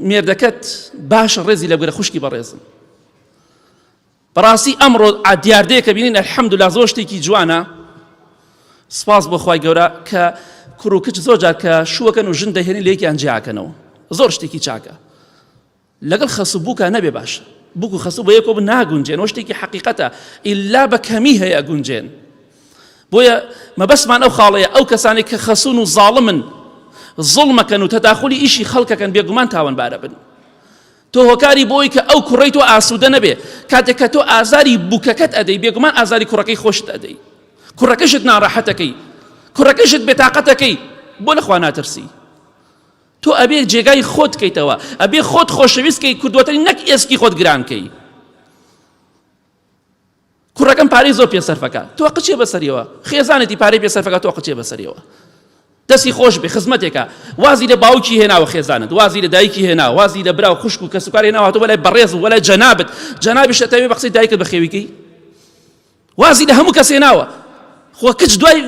مێردەکەت باشە ڕێزی لە گوێرە خوشکی بەڕێزم. بەڕاستی ئەمڕۆ دیاردەیەکە بینین ئەلحەمدولیلا زۆر شتێکی جوانە، سپاس بۆ خوای گەورە کە کوڕ و کچ زۆر جار کە شووەکەن و ژن دەهێنین لە یەکیان جیاکەنەوە، زۆر شتێکی چاکە. لەگەڵ خەسوو بووکە نەبێ باشە، بووک و خەسوو بە یەکەوە ناگونجێن، ئەوە شتێکی حەقیقەتە، ئیلا بە کەمی هەیە گونجێن. بۆیە مەبەسمان ئەو خاڵەیە ئەو کەسانی کە خەسوون و زاڵمن زڵمەکەن و تەداخلی ئیشی خەڵکەکەن بێگومان تاوانبارە بن. تۆ هۆکاری بۆی کە ئەو کوڕەی تۆ ئاسوودە نەبێ، کاتێک کە تۆ ئازاری بووکەکەت ئەدەی بێگومان ئازاری کوڕەکەی خۆشت ئەدەی، کوڕەکەشت ناڕەحەتەکەی، کوڕەکەشت بێتاقەتەکەی، بۆ لەخوا ناترسی. تۆ ئەبێ جێگای خۆت کەیتەوە، ئەبێ خۆت خۆشەویستکەی کردوەتەی نەک ئێسکی خۆت گرانکەی. کوڕەکەم پارەی زۆر پێسەرفەکە، تۆ قچێ بەسەریەوە، خێزانێتی پارەی پێسەرفەکە تۆ قچێ بەسەریەوە، دەستی خۆش بێ خزمەتێکە، وازی لە باوکی هێناوە خێزانت، وازی لە دایکی هێنا، وازی لە برا و خوشک و کەسوکار هێناوە، تۆ بەلای بەڕێز و وەلای جەنابت، جەنابیش دەتەوێ بە قسەی دایکت بەخێویکەی، وازی لە هەموو کەس هێناوە. خۆ کچ دوای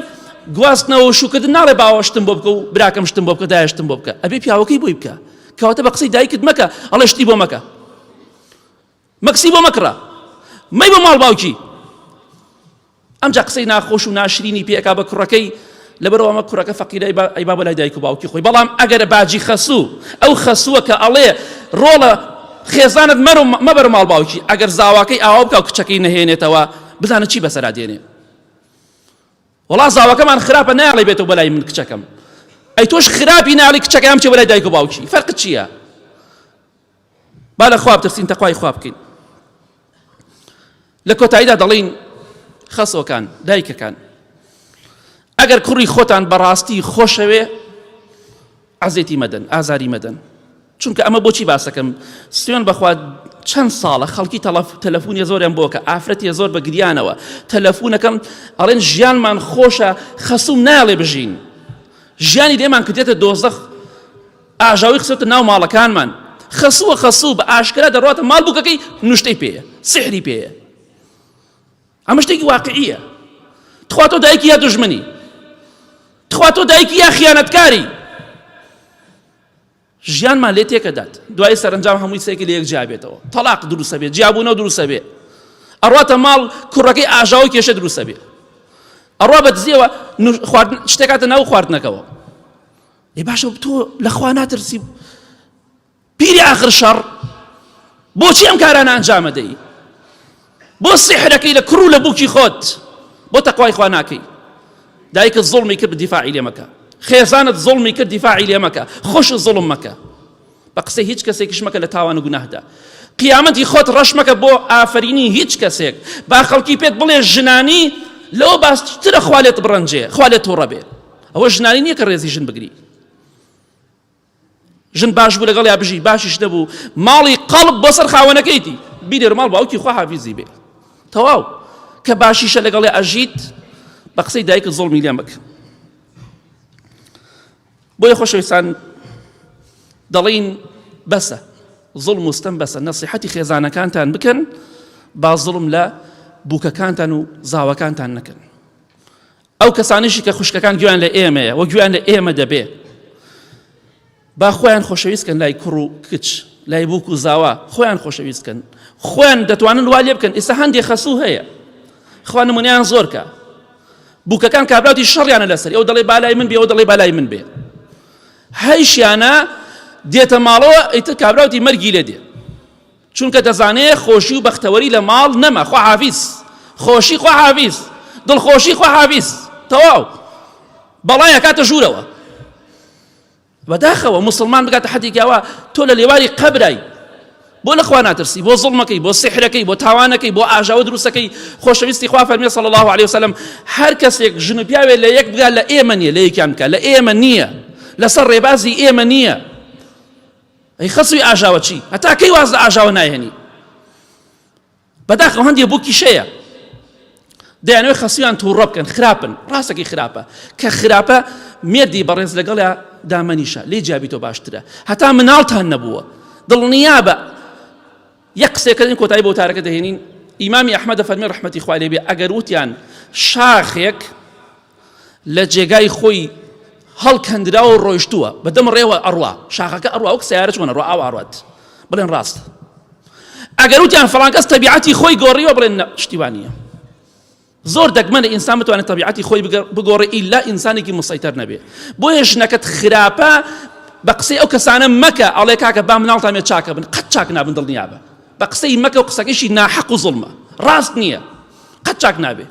گواستنەوە و شوکردن ناڵێ باوە شتم بۆ بکە و براکەم شتم بۆ بکە، دایە شتم بۆ بکە، ئەبێ پیاوەکەی بۆی بکە، کەواتە بە قسەی دایکت مەکە، ئەڵێ شتی بۆ مەکە، مەکسی بۆ مەکڕە، مەی بۆ ماڵ باوکی. ئەمجا قسەی ناخۆش و ناشرینی پێکا بە کوڕەکەی، لەبەرەوە ئەمە کوڕەکە فەقیرە ئەیبا بەلای دایک و باوکی خۆی. بەڵام ئەگەر باجی خەسوو ئەو خەسووە کە ئەڵێ ڕۆڵە خێزانت مەبەر ماڵ باوکی، ئەگەر زاواکەی ئاوا بکە و کچەکەی نەهێنێتەوە بزانە چی بەسەرا دێنێ. وەڵا زاواکەمان خراپە نایڵێ بێتەوە بەلای من کچەکەم، ئەی تۆش خراپی ناڵی کچەکەم چێ بەلای دایک و باوکی، فەرقت چییە؟ با لە خوا بترسین، تەقوای خوا بکەین. لە کۆتاییدا دەڵێن خەسۆکان دایکەکان، ئەگەر کوڕی خۆتان بەڕاستی خۆشەوێ عەزێتی مەدەن، ئازاری مەدەن. چونکە ئەمە بۆچی باسەکەم، سوێن بەخوا چەند ساڵە خەڵکی تەلەفۆنی زۆریان بۆکە، ئافرەتی زۆر بە گریانەوە، تەلەفۆنەکەم ئەڵێن ژیانمان خۆشە، خەسووم نایڵێ بژین، ژیانی لێمان کردێتە دۆزەخ، ئاژاوی خسێتە ناو ماڵەکانمان. خەسووە خەسوو بە ئاشکرا دەڕاتە ماڵ بووکەکەی نوشتەی پێیە، سحری پێیە. ئەمە شتێکی واقعیە. تخوا تۆ دایکی یا دوژمنی، تخوا تۆ دایکی یا خیانەتکاری، ژیانمان لێ تێکەدات، دوای سەرنجام هەمووی سێکی لە یەک جیابێتەوە، تەلاق دروستە بێت، جیابوونەوە دروستە بێت، ئەڕواتە ماڵ کوڕەکەی ئاژاوی کێشە دروستە بێت، ئەڕوا بە دزیەوە شتێکاتە ناو خواردنەکەەوە. ئێ باشە تۆ لەخوا ناترسی پیری ئاخر شەڕ، بۆچی ئەم کارانە ئەنجامە دەی؟ بۆ سحرەکەی لە کوڕ و لە بووکی خۆت، بۆ تەقوای خوا ناکەی؟ دایکت زوڵمی کرد دیفاعی لێ مەکە، خێزانت زوڵمی کرد دیفاعی لێ مەکە، خۆشت زوڵم مەکە، بە قسەی هیچ کەسێکیش مەکە لە تاوان و گوناهدا. قیامەتی خۆت ڕەش مەکە بۆ ئافرینی هیچ کەسێک، با خەڵکی پێت بڵێ ژنانی لەوە باشترە خوا لێت بڕەنجێ، خوا لێت تووڕە بێ. ئەوە ژنانی نییە کە ڕێزی ژن بگری. ژن باش بوو لەگەڵ یا بژی، باشیش دەبوو ماڵی قەڵب بۆ سەر خاوەنەکەیتی، بیدێ ماڵ باوکی خوا حافیزی بێ، تەواو. کە باشیشە لەگەڵێ ئەژیت بە قسەی دایکت زوڵمی لێ مەکە. بۆیە خۆشەویستان دەڵێن بەسە زوڵم و ستەم بەسە، نەسیحەتی خێزانەکانتان بکەن، با زوڵم لە بووکەکانتان و زاوەکانتان نەکەن. ئەو کەسانیشی کە خوشکەکان گویان لە ئێمەیە و گویان لە ئێمە دەبێ، با خۆیان خۆشەویستکەن لای کوڕ و کچ، لای بووک و زاوا، خۆیان خۆشەویستکەن، خۆیان دەتوانن وا لێ بکەن. ئێستا هەندێک خەسوو هەیە، خوا نمونەیان زۆر کە بووکەکان کابراوتی شەڕیانە لەسەر، ئەو دەڵێ بالای من بێ، ئەو دەڵێ بالای من بێ، هەیشیانە دێتە ماڵەوە ئیتر کابراوتی مەرگی لێ دێ، چونکە دەزانێ خۆشی و بەختەوەری لە ماڵ نەما، خوا حافیز، خۆشی خوا حافیز، دڵخۆشی خوا حافیز، تەواو بەڵایە کاتە ژوورەوە. بەداخەوە موسڵمان بگاتە حەدێکیاوە تۆ لە لێواری قەبرای، بۆ لەخوا ناترسی، بۆ زوڵمەکەی، بۆ سحرەکەی، بۆ تاوانەکەی، بۆ ئاژاوە دروستەکەی. خۆشەویستی خوا فەرمێ صلی الله علیه وسلم هەر کەسێک ژن و پیاوێ لە یەک بگات لە ئێمە نییە، لە یەکیان بکە، لە ئێمە نییە، لەسەر ڕێبازی ئێمە نییە. ئەی خەسووی ئاژاوە چی؟ هەتا کەی واز لە ئاژاوە نایهێنی؟ بەداخەوە هەندێک بووکی شەیە دەیانەوێت خەسوویان تووڕە بکەن، خراپن، ڕاستەکەی خراپە، کە خراپە مێردی بەڕێز لەگەڵا دامەنیشە، لێ جیابی تۆ باشترە، هەتا مناڵتان نەبووە، دڵنیا بە. یەک قسێکردن کۆتایی بۆ تارەکە دەهێنین. ئیمامی ئەحمەد فەرمێ ڕەحمەتی خوای لێ بێ، ئەگەر وتیان شاخێک لە جێگای خۆی هەڵکەندرا و ڕۆیشتووە بەدەم ڕێوە ئەڕوا شاخەکە ئەڕوا وەک سیارە چۆنە ڕوا ئاو ئاڕات بڵێن ڕاست ئەگەر وتیان فڵان کەس تەبیعەتی خۆی گۆڕیوە بڵێن شتیوانیە زۆر دەگمەنە ئینسان بتوانێت تەبیعەتی خۆی بگۆڕێ ئیلا ئینسانێکی مسەیتەر نەبێ بۆیە ژنەکەت خراپە بە قسەی ئەو کەسانە مەکە ئەڵێ کاکە با مناڵتانێت چاکە بن قەت چاک نابن دڵنیابە بە قسەی مەکە و قسەکەیشی ناحەق و زوڵمە ڕاست نییە قەت چاک نابێ